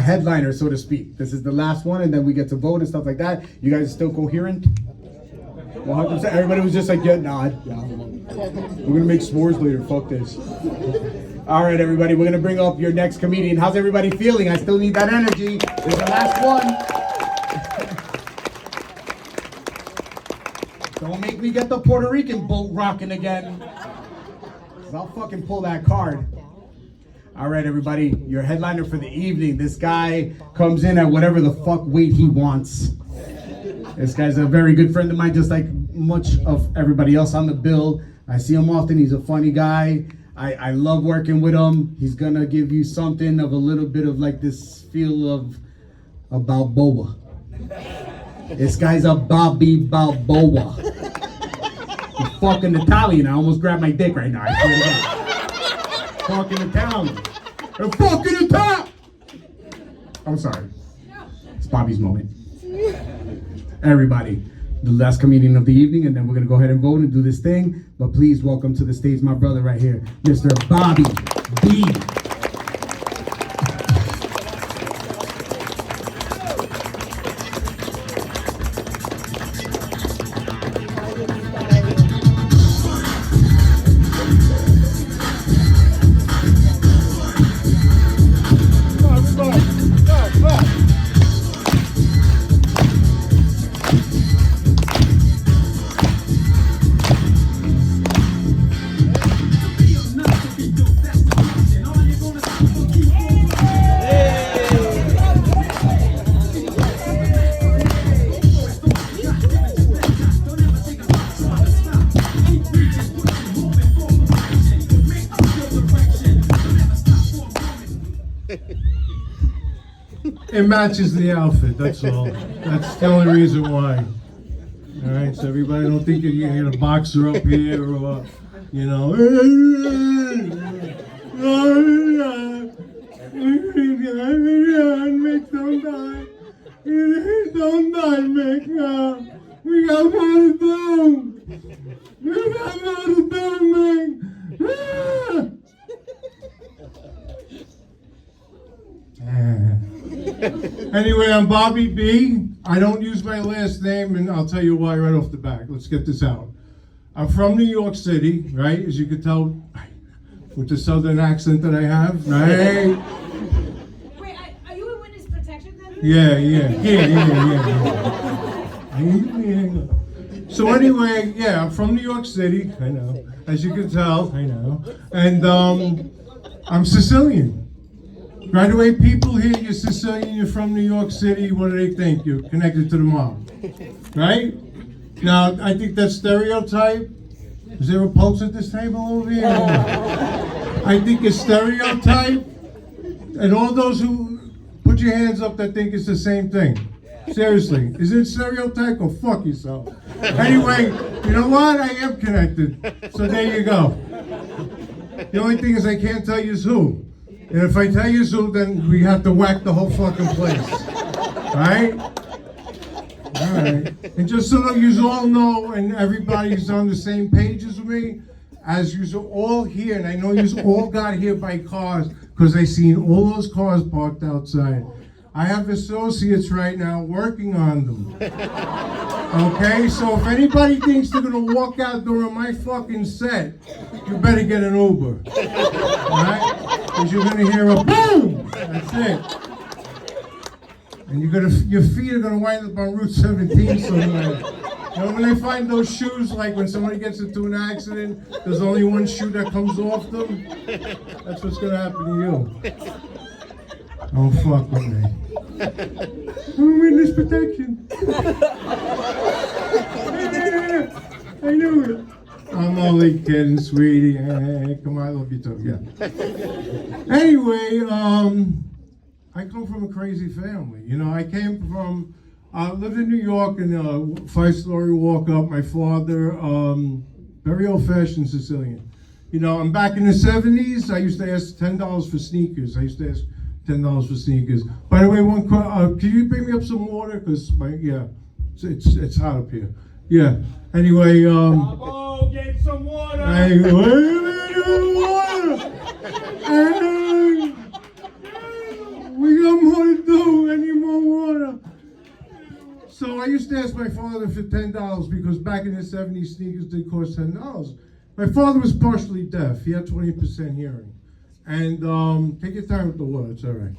headliner, so to speak. This is the last one, and then we get to vote and stuff like that. You guys are still coherent? 100%. Everybody was just like, yeah, nah. We're gonna make s'mores later. Fuck this. All right, everybody. We're gonna bring up your next comedian. How's everybody feeling? I still need that energy. This is the last one. Don't make me get the Puerto Rican boat rocking again. 'Cause I'll fucking pull that card. All right, everybody. Your headliner for the evening. This guy comes in at whatever the fuck weight he wants. This guy's a very good friend of mine, just like much of everybody else on the bill. I see him often. He's a funny guy. I love working with him. He's gonna give you something of a little bit of like this feel of a Balboa. This guy's a Bobby Balboa. He's fucking Italian. I almost grabbed my dick right now. I swear to God. Fucking Italian. They're fucking Italian. I'm sorry. It's Bobby's moment. Everybody, the last comedian of the evening, and then we're gonna go ahead and vote and do this thing. But please welcome to the stage my brother right here, Mr. Bobby B. It matches the outfit, that's all. That's the only reason why. All right, so everybody don't think you're gonna get a boxer up here or, you know. Mick, don't die. Don't die, Mick. We got more to do. We got more to do, Mick. Anyway, I'm Bobby B. I don't use my last name, and I'll tell you why right off the back. Let's get this out. I'm from New York City, right? As you can tell, with the southern accent that I have, right? Wait, are you in witness protection then? Yeah. So anyway, yeah, I'm from New York City. I know. As you can tell, I know. And I'm Sicilian. Right away, people hear you're Sicilian, you're from New York City, what do they think? You're connected to the mob, right? Now, I think that stereotype, is there a pulse at this table over here? I think a stereotype, and all those who put your hands up that think it's the same thing. Seriously, is it stereotype or fuck yourself? Anyway, you know what? I am connected, so there you go. The only thing is I can't tell you who. And if I tell you so, then we have to whack the whole fucking place. Alright? Alright. And just so that you all know, and everybody's on the same page as me, as you all here, and I know you all got here by cars, because I seen all those cars parked outside. I have associates right now working on them. Okay? So if anybody thinks they're gonna walk out during my fucking set, you better get an Uber. Alright? Because you're gonna hear a boom! That's it. And your feet are gonna wind up on Route 17 somewhere. You know, when they find those shoes, like when somebody gets into an accident, there's only one shoe that comes off them. That's what's gonna happen to you. Don't fuck with me. I'm witness protection. I knew it. I'm only kidding, sweetie. Hey, come on, I love you too. Yeah. Anyway, I come from a crazy family. You know, I lived in New York in a 5-story walk up. My father, very old-fashioned Sicilian. You know, I'm back in the 70s. I used to ask $10 for sneakers. I used to ask $10 for sneakers. By the way, can you bring me up some water? Because it's hot up here. Yeah. Anyway, Bravo, get some water. Hey, wait a minute, water. Hey, we got more to So I used to ask my father for $10 because back in the 70s, sneakers did cost $10. My father was partially deaf. He had 20% hearing. And take your time with the water, it's all right.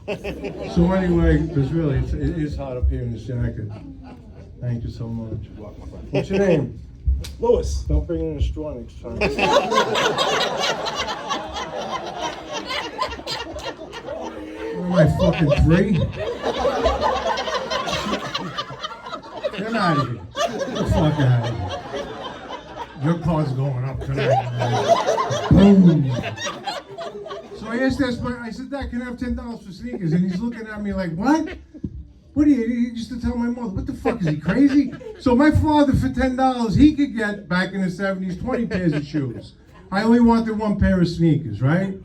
So anyway, because really, it is hot up here in this jacket. Thank you so much. What's your name? Lewis. Don't bring in a straw next time. What am I, fucking 3? Get out of here. Get the fuck out of here. Your car's going up tonight. Boom. So I said, Dad, can I have $10 for sneakers? And he's looking at me like, what? What do you, he used to tell my mother, what the fuck, is he crazy? So my father, for $10, he could get, back in the 70s, 20 pairs of shoes. I only wanted 1 pair of sneakers, right?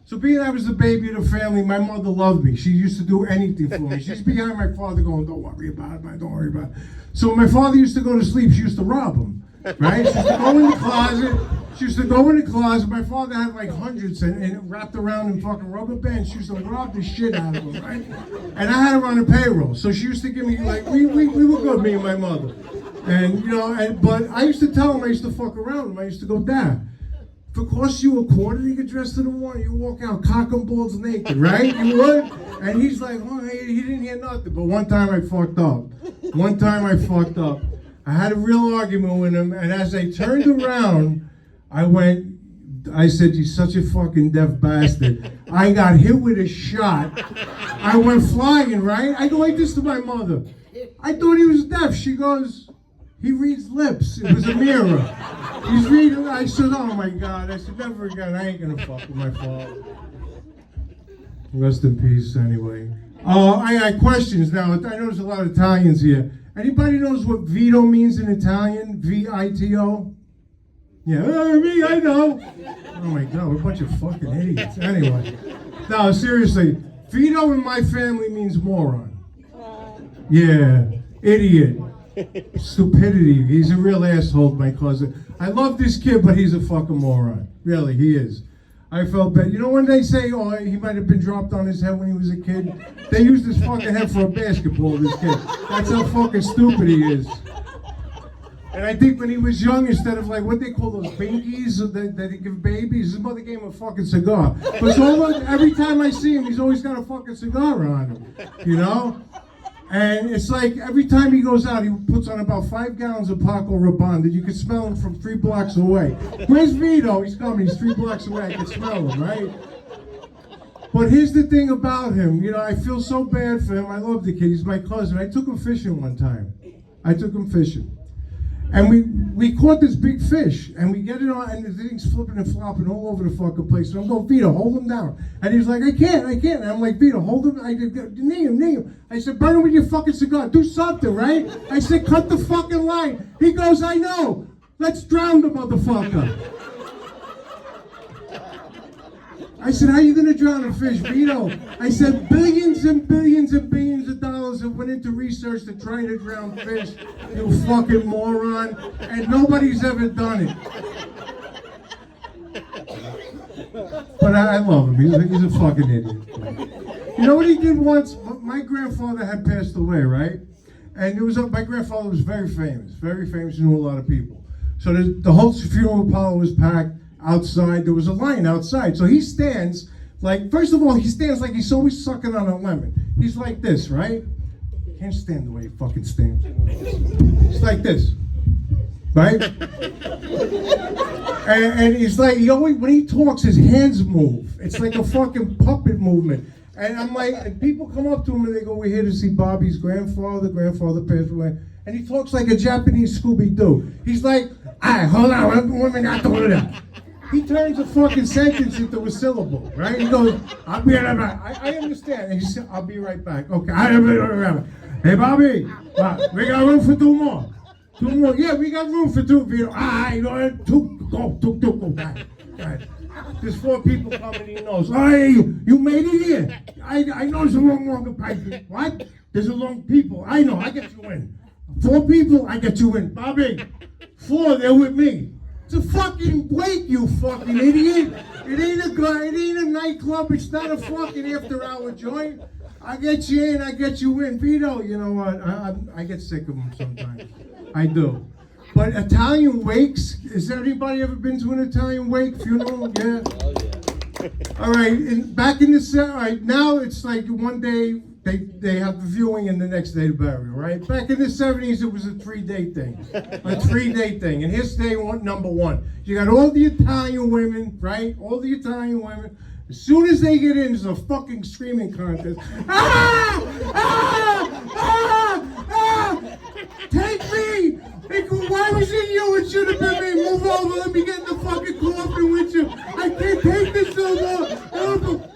So being I was the baby of the family, my mother loved me. She used to do anything for me. She's behind my father going, don't worry about it, man, don't worry about it. So when my father used to go to sleep, she used to rob him, right? She used to go in the closet. My father had like hundreds and wrapped around in fucking rubber bands. She used to rob the shit out of them, right? And I had her on the payroll. So she used to give me like, we were good, me and my mother. And, you know, but I used to tell him I used to fuck around with him. I used to go, Dad, if it costs you $25 to get dressed to the morning, you walk out cock and balls naked, right? You would? And he's like, oh, he didn't hear nothing. But one time I fucked up. I had a real argument with him, and as I turned around, I said, you're such a fucking deaf bastard. I got hit with a shot. I went flying, right? I go like this to my mother. I thought he was deaf. She goes, he reads lips. It was a mirror. He's reading. I said, oh my God. I said, never again. I ain't gonna fuck with my father. Rest in peace, anyway. I got questions now. I know there's a lot of Italians here. Anybody knows what Vito means in Italian? V-I-T-O? Yeah, me, I know. Oh my God, we're a bunch of fucking idiots. Anyway, no, seriously, Vito in my family means moron. Yeah, idiot. Stupidity. He's a real asshole, my cousin. I love this kid, but he's a fucking moron. Really, he is. I felt bad. You know when they say, oh, he might have been dropped on his head when he was a kid? They used his fucking head for a basketball, this kid. That's how fucking stupid he is. And I think when he was young, instead of like what they call those binkies that they give babies, his mother gave him a fucking cigar. But every time I see him, he's always got a fucking cigar on him, you know? And it's like every time he goes out, he puts on about 5 gallons of Paco Rabanne that you can smell him from 3 blocks away. Where's Vito? He's coming. He's 3 blocks away. I can smell him, right? But here's the thing about him. You know, I feel so bad for him. I love the kid. He's my cousin. I took him fishing one time. And we caught this big fish, and we get it on, and the thing's flipping and flopping all over the fucking place. So I'm going, Vito, hold him down. And he's like, I can't. And I'm like, Vito, hold him. I did, name him. I said, burn him with your fucking cigar. Do something, right? I said, cut the fucking line. He goes, I know. Let's drown the motherfucker. I said, how are you going to drown a fish, Vito? I said, billions and billions and billions of dollars have went into research to try to drown fish, you fucking moron, and nobody's ever done it. But I love him. He's a fucking idiot. You know what he did once? My grandfather had passed away, right? And my grandfather was very famous, knew a lot of people. So the whole funeral parlor was packed. Outside, there was a line outside. So he stands, like, first of all, he stands like he's always sucking on a lemon. He's like this, right? Can't stand the way he fucking stands. He's like this, right? and he's like, when he talks, his hands move. It's like a fucking puppet movement. And I'm like, and people come up to him and they go, we're here to see Bobby's grandfather passed away. And he talks like a Japanese Scooby-Doo. He's like, hold on, women got to do that. He turns a fucking sentence into a syllable, right? He goes, I'll be right back. I understand. And he said, I'll be right back. Okay, I'll be right back. Hey, Bobby, we got room for 2 more. 2 more. Yeah, we got room for 2. Go ahead, 2, go. Right. There's 4 people coming, he knows. Hey, you made it here. I know there's a long pipe. What? There's a long people. I know, I get you in. 4 people, I get you in. Bobby, 4, they're with me. It's a fucking wake, you fucking idiot. It ain't a nightclub. It's not a fucking after-hour joint. I get you in, I get you in. Vito, you know what? I get sick of them sometimes. I do. But Italian wakes, has anybody ever been to an Italian wake funeral? Yeah? All right, back in the, all right, now it's like one day they have the viewing and the next day the burial, right? Back in the 70s, it was a 3-day thing. A 3-day thing. And here's day one, number one. You got all the Italian women, right? All the Italian women. As soon as they get in, there's a fucking screaming contest. Ah! Ah! Ah! Ah! Take me! Hey, why was it you? It should have been me. Move over. Let me get in the fucking coffin with you. I can't take this no more.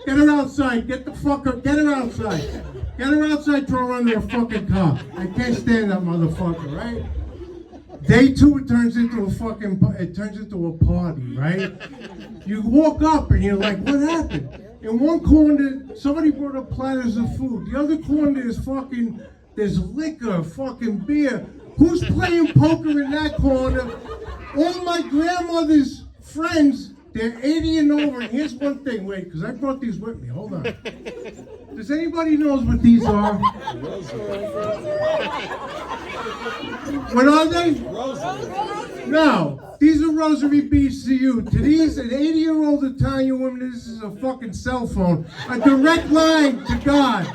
Get her outside. Get the fuck up. Get her outside. Get her outside. Throw her under a fucking car. I can't stand that motherfucker, right? Day two, it turns into a party, right? You walk up and you're like, what happened? In one corner, somebody brought up platters of food. The other corner there's liquor, fucking beer. Who's playing poker in that corner? All my grandmother's friends, they're 80 and over. And here's one thing, wait, because I brought these with me. Hold on. Does anybody knows what these are? What are they? No, these are rosary beads to you. To these, an 80-year-old Italian woman, this is a fucking cell phone. A direct line to God.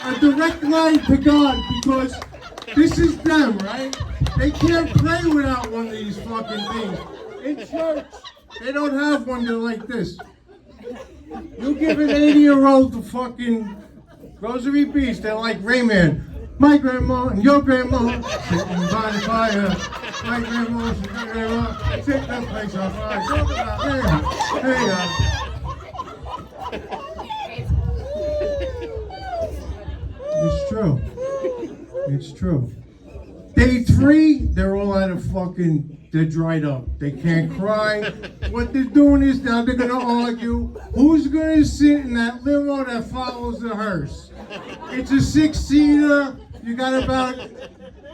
A direct line to God, because this is them, right? They can't pray without one of these fucking things. In church, they don't have one. They're like this. You give an 80-year-old the fucking rosary beads, they're like Rayman. My grandma and your grandma sitting by the fire. My grandma and your grandma set that place on fire. It's true. It's true. Day three, they're all out of they're dried up. They can't cry. What they're doing is now they're gonna argue who's gonna sit in that limo that follows the hearse. It's a 6-seater. You got about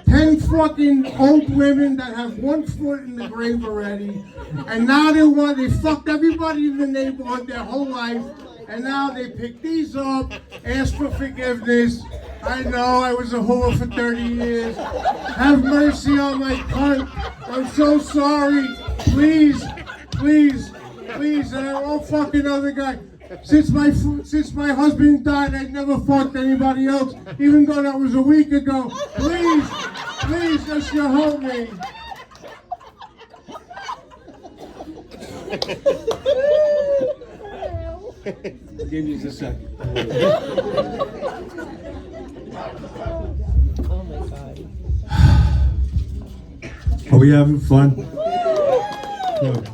10 fucking old women that have 1 foot in the grave already. And now they fucked everybody in the neighborhood their whole life. And now they pick these up, ask for forgiveness. I know I was a whore for 30 years. Have mercy on my cunt. I'm so sorry. Please, please, please. And I won't fuck another guy. Since my husband died, I never fucked anybody else, even though that was a week ago. Please, please, just you help me. I'll give you just a second. Oh my God. Are we having fun? Good.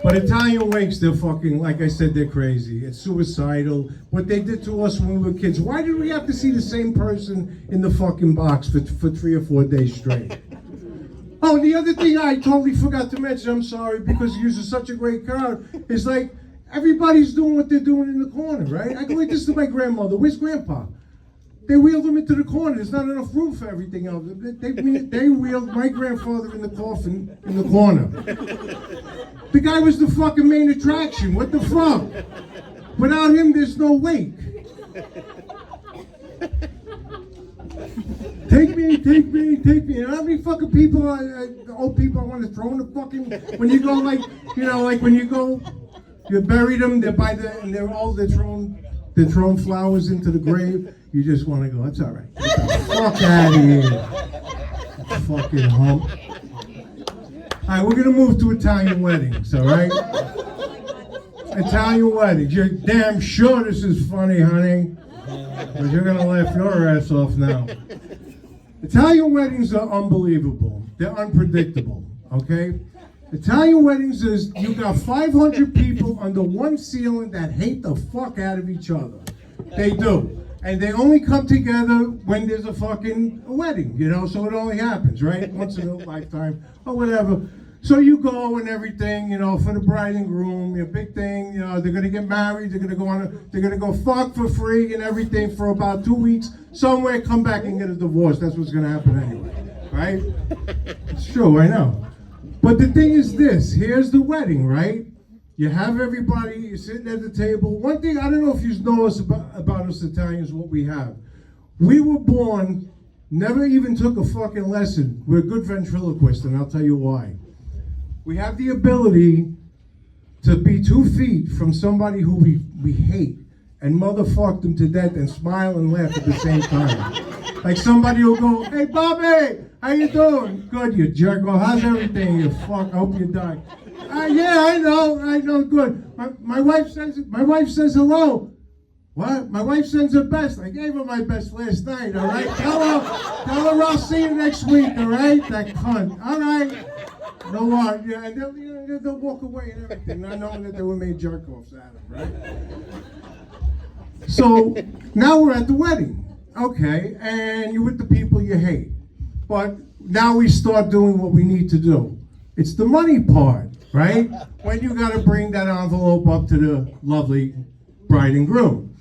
But Italian wakes, they're fucking, like I said, they're crazy. It's suicidal. What they did to us when we were kids. Why did we have to see the same person in the fucking box for 3 or 4 days straight? Oh, the other thing I totally forgot to mention, I'm sorry, because you're such a great crowd, is like, everybody's doing what they're doing in the corner, right? I go like this to my grandmother. Where's Grandpa? They wheeled him into the corner. There's not enough room for everything else. They wheeled my grandfather in the coffin in the corner. The guy was the fucking main attraction. What the fuck? Without him, there's no wake. Take me, take me, take me. And how many fucking people, old people I want to throw in the fucking, when you go like, you know, like when you go, you bury them, they're by the, and they're throwing flowers into the grave. You just want to go, it's all right. Get the fuck out of here. Fucking hump. All right, we're going to move to Italian weddings, all right? Italian weddings. You're damn sure this is funny, honey. Because you're going to laugh your ass off now. Italian weddings are unbelievable. They're unpredictable, okay? Italian weddings is, you got 500 people under one ceiling that hate the fuck out of each other. They do. And they only come together when there's a fucking wedding, you know, so it only happens, right? Once in a lifetime, or whatever. So you go and everything, you know, for the bride and groom, your big thing, you know, they're gonna get married, they're gonna go fuck for free and everything for about 2 weeks, somewhere, come back and get a divorce. That's what's gonna happen anyway, right? It's true, I know. But the thing is this, here's the wedding, right? You have everybody sitting at the table. One thing, I don't know if you know us about us Italians, what we have. We were born, never even took a fucking lesson. We're good ventriloquists, and I'll tell you why. We have the ability to be 2 feet from somebody who we hate and motherfuck them to death and smile and laugh at the same time. Like somebody will go, "Hey Bobby, how you doing?" "Good, you jerk. Well, how's everything? You fuck, I hope you die." "Yeah, I know, good." My wife says hello. "What?" "My wife sends her best. I gave her my best last night, all right? Tell her I'll see you next week, all right? That cunt. All right. No what? Yeah, and they'll walk away and everything, not knowing that they were made jerk-offs out of, right? So, now we're at the wedding. Okay, and you're with the people you hate. But now we start doing what we need to do. It's the money part, right? When you gotta bring that envelope up to the lovely bride and groom.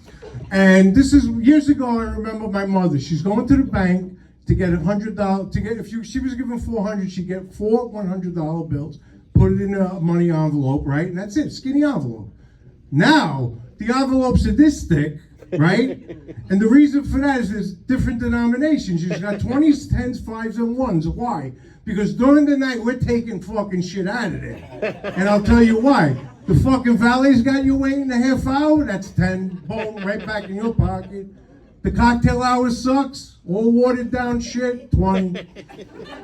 And this is years ago. I remember my mother. She's going to the bank to get $100. She was given $400, she'd get 4 $100 bills, put it in a money envelope, right? And that's it, skinny envelope. Now the envelopes are this thick, right? And the reason for that is there's different denominations. You've got 20s, 10s, 5s, and 1s. Why? Because during the night we're taking fucking shit out of there. And I'll tell you why. The fucking valet's got you waiting a half hour, that's 10, boom, right back in your pocket. The cocktail hour sucks, all watered down shit, 20.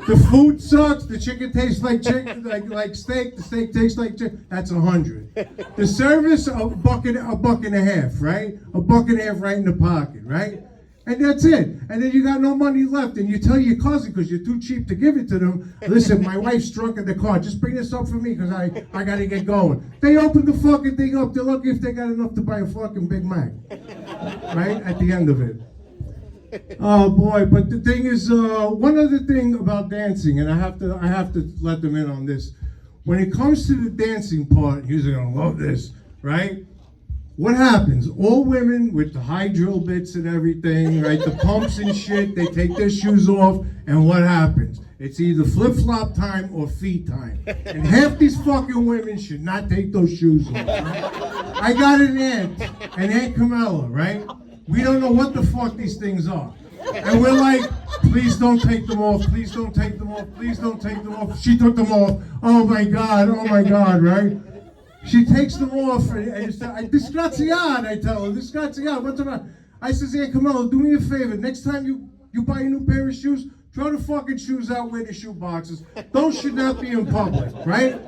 The food sucks, the chicken tastes like chicken, like steak, the steak tastes like chicken, that's 100. The service, a buck and a half, right? A buck and a half right in the pocket, right? And that's it. And then you got no money left, and you tell your cousin, because you're too cheap to give it to them, "Listen, my wife's drunk in the car, just bring this up for me, because I gotta get going." They open the fucking thing up, they're lucky if they got enough to buy a fucking Big Mac. Right? At the end of it. Oh boy, but the thing is, one other thing about dancing, and I have to let them in on this. When it comes to the dancing part, you're gonna love this, right? What happens? All women with the high drill bits and everything, right? The pumps and shit, they take their shoes off, and what happens? It's either flip-flop time or feet time. And half these fucking women should not take those shoes off, right? I got an Aunt Camilla, right? We don't know what the fuck these things are. And we're like, "Please don't take them off, please don't take them off, please don't take them off." She took them off. Oh my God, right? She takes them off, and it's disgraziata, I tell her, disgraziata, what's the matter? I says, "Aunt Camilla, do me a favor, next time you buy a new pair of shoes, throw the fucking shoes out where the shoe boxes. Those should not be in public, right?"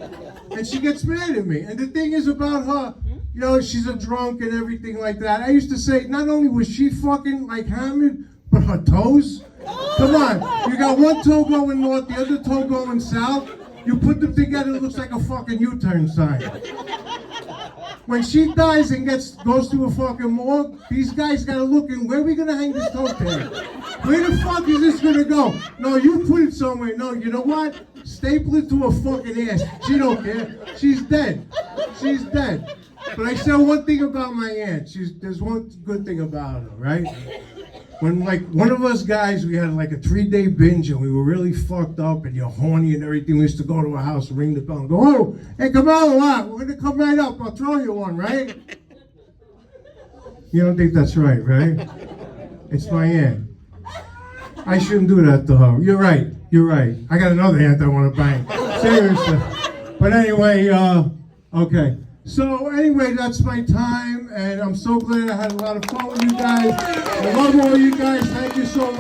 And she gets mad at me. And the thing is about her, you know, she's a drunk and everything like that. I used to say, not only was she fucking like hammered, but her toes. Come on, you got one toe going north, the other toe going south. You put them together, it looks like a fucking U-turn sign. When she dies and goes to a fucking morgue, these guys gotta look in, where are we gonna hang this toe tag? Where the fuck is this gonna go? No, you put it somewhere. No, you know what? Staple it to her fucking ass. She don't care. She's dead. She's dead. But I said one thing about my aunt. There's one good thing about her, right? When like one of us guys, we had like a 3-day binge and we were really fucked up and you're horny and everything. We used to go to her house and ring the bell and go, "Oh, hey, come on, what? We're gonna come right up. I'll throw you one, right?" You don't think that's right, right? It's my aunt. I shouldn't do that to her. You're right. I got another aunt I want to bang. Seriously. But anyway, okay. So anyway, that's my time, and I'm so glad I had a lot of fun with you guys. I love all you guys. Thank you so much.